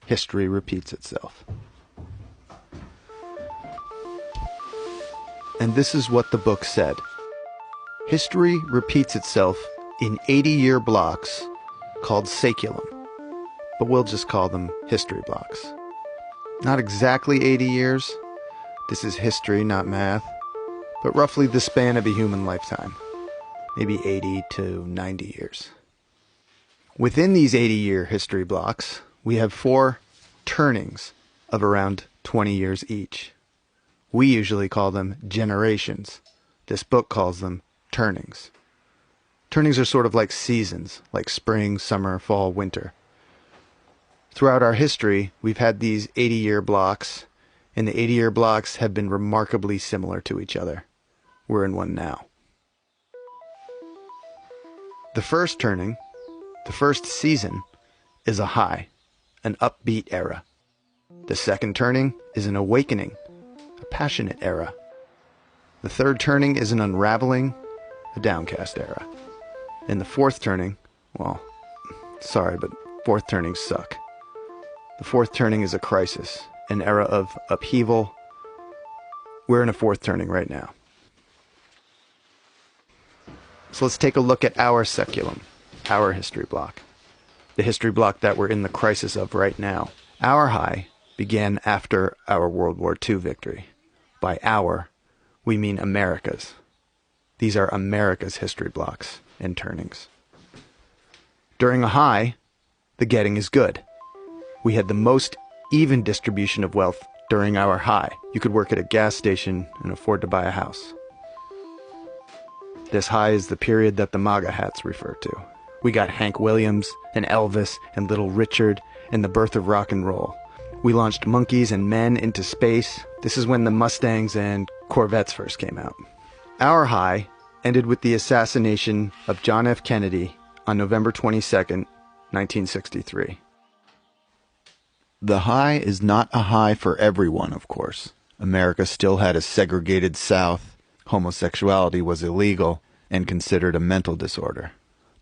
history repeats itself. And this is what the book said. History repeats itself in 80-year blocks called saeculum, but we'll just call them history blocks. Not exactly 80 years. This is history, not math, but roughly the span of a human lifetime, maybe 80 to 90 years. Within these 80-year history blocks, we have 4 turnings of around 20 years each. We usually call them generations. This book calls them turnings. Turnings are sort of like seasons, like spring, summer, fall, winter. Throughout our history, we've had these 80-year blocks, and the 80-year blocks have been remarkably similar to each other. We're in one now. The first turning, the first season, is a high, an upbeat era. The second turning is an awakening, a passionate era. The third turning is an unraveling, a downcast era. And the fourth turning, well, sorry, but fourth turnings suck. The fourth turning is a crisis, an era of upheaval. We're in a fourth turning right now. So let's take a look at our saeculum, our history block. The history block that we're in the crisis of right now. Our high began after our World War II victory. By our, we mean America's. These are America's history blocks and turnings. During a high, the getting is good. We had the most even distribution of wealth during our high. You could work at a gas station and afford to buy a house. This high is the period that the MAGA hats refer to. We got Hank Williams and Elvis and Little Richard and the birth of rock and roll. We launched monkeys and men into space. This is when the Mustangs and Corvettes first came out. Our high ended with the assassination of John F. Kennedy on November 22nd, 1963. The high is not a high for everyone, of course. America still had a segregated South. Homosexuality was illegal and considered a mental disorder.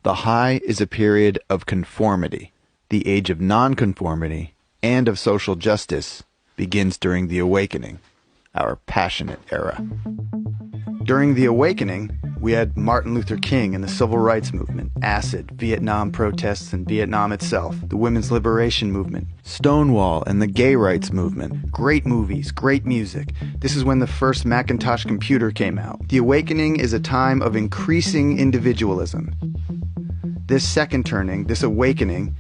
The high is a period of conformity. The age of nonconformity and of social justice begins during the Awakening, our passionate era. During the Awakening, we had Martin Luther King and the Civil Rights Movement, acid, Vietnam protests and Vietnam itself, the women's liberation movement, Stonewall and the gay rights movement, great movies, great music. This is when the first Macintosh computer came out. The Awakening is a time of increasing individualism. This second turning, this awakening,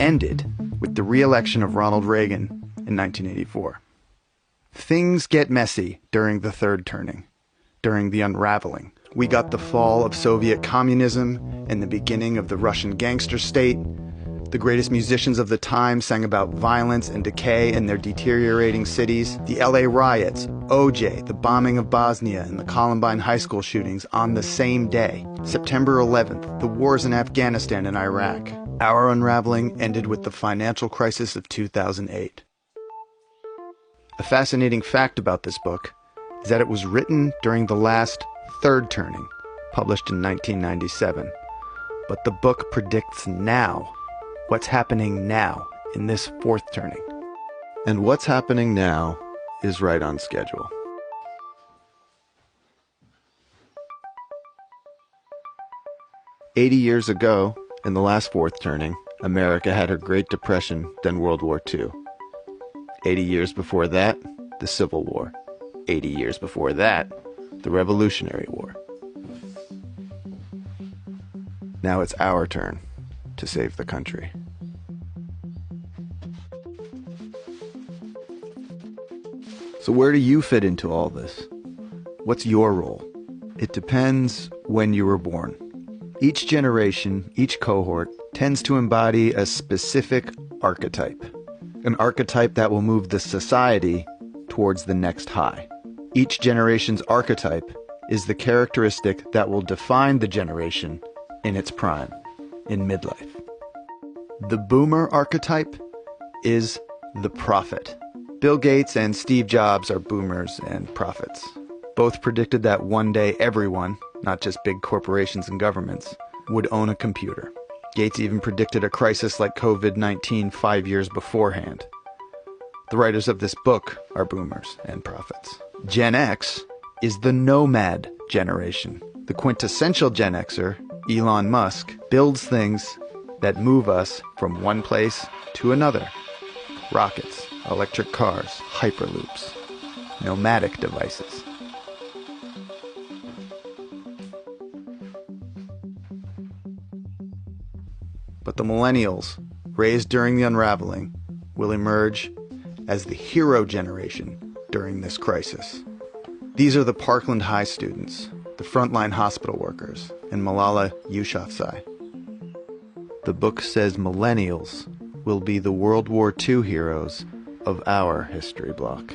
ended with the re-election of Ronald Reagan in 1984. Things get messy during the third turning, during the unraveling. We got the fall of Soviet communism and the beginning of the Russian gangster state. The greatest musicians of the time sang about violence and decay in their deteriorating cities. The LA riots, OJ, the bombing of Bosnia, and the Columbine high school shootings on the same day. September 11th, the wars in Afghanistan and Iraq. Our unraveling ended with the financial crisis of 2008. A fascinating fact about this book is that it was written during the last third turning, published in 1997. But the book predicts now, what's happening now in this fourth turning. And what's happening now is right on schedule. "80 years ago, in the last fourth turning, America had her Great Depression, then World War II. 80 years before that, the Civil War. 80 years before that, the Revolutionary War. Now it's our turn to save the country." So where do you fit into all this? What's your role? It depends when you were born. Each generation, each cohort, tends to embody a specific archetype. An archetype that will move the society towards the next high. Each generation's archetype is the characteristic that will define the generation in its prime, in midlife. The boomer archetype is the prophet. Bill Gates and Steve Jobs are boomers and prophets. Both predicted that one day everyone, not just big corporations and governments, would own a computer. Gates even predicted a crisis like COVID-19 5 years beforehand. The writers of this book are boomers and prophets. Gen X is the nomad generation. The quintessential Gen Xer, Elon Musk, builds things that move us from one place to another. Rockets, electric cars, hyperloops, nomadic devices. But the millennials, raised during the unraveling, will emerge as the hero generation during this crisis. These are the Parkland High students, the frontline hospital workers, and Malala Yousafzai. The book says millennials will be the World War II heroes of our history block.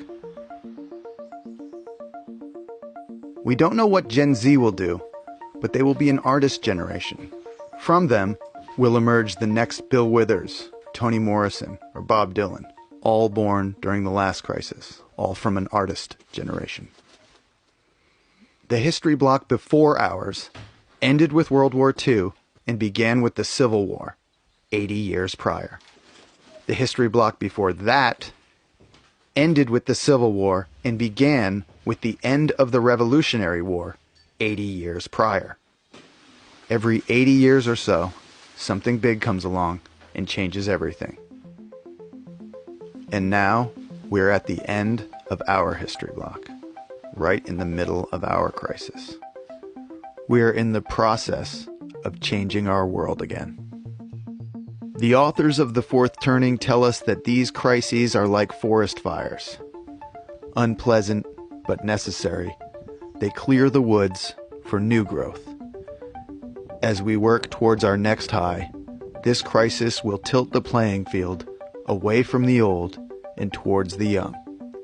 We don't know what Gen Z will do, but they will be an artist generation. From them will emerge the next Bill Withers, Toni Morrison, or Bob Dylan, all born during the last crisis, all from an artist generation. The history block before ours ended with World War II and began with the Civil War, 80 years prior. The history block before that ended with the Civil War and began with the end of the Revolutionary War, 80 years prior. Every 80 years or so, something big comes along and changes everything. And now, we're at the end of our history block, right in the middle of our crisis. We're in the process of changing our world again. The authors of The Fourth Turning tell us that these crises are like forest fires. Unpleasant, but necessary, they clear the woods for new growth. As we work towards our next high, this crisis will tilt the playing field away from the old and towards the young,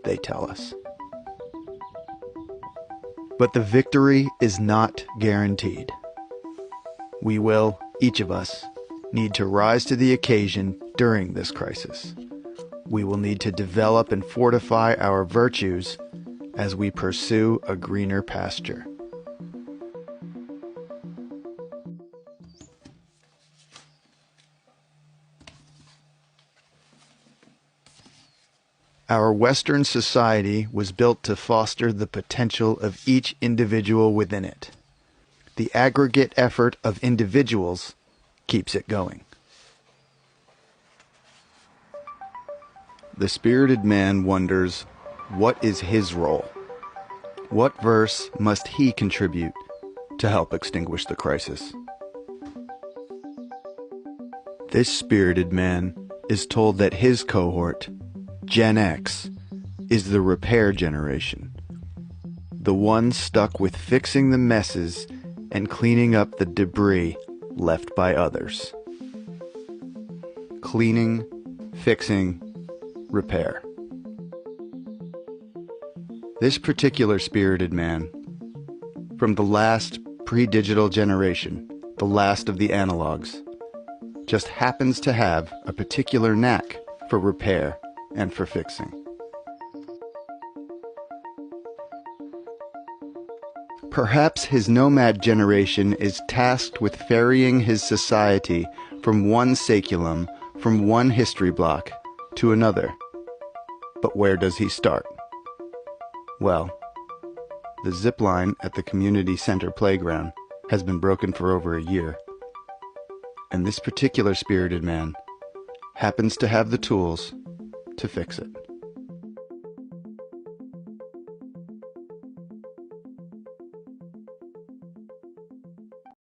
they tell us. But the victory is not guaranteed. We will, each of us, need to rise to the occasion during this crisis. We will need to develop and fortify our virtues as we pursue a greener pasture. Our Western society was built to foster the potential of each individual within it. The aggregate effort of individuals keeps it going. The spirited man wonders, what is his role? What verse must he contribute to help extinguish the crisis? This spirited man is told that his cohort, Gen X, is the repair generation, the one stuck with fixing the messes and cleaning up the debris left by others. Cleaning, fixing, repair. This particular spirited man, from the last pre-digital generation, the last of the analogs, just happens to have a particular knack for repair and for fixing. Perhaps his nomad generation is tasked with ferrying his society from one saculum, from one history block, to another. But where does he start? Well, the zip line at the community center playground has been broken for over a year. And this particular spirited man happens to have the tools to fix it.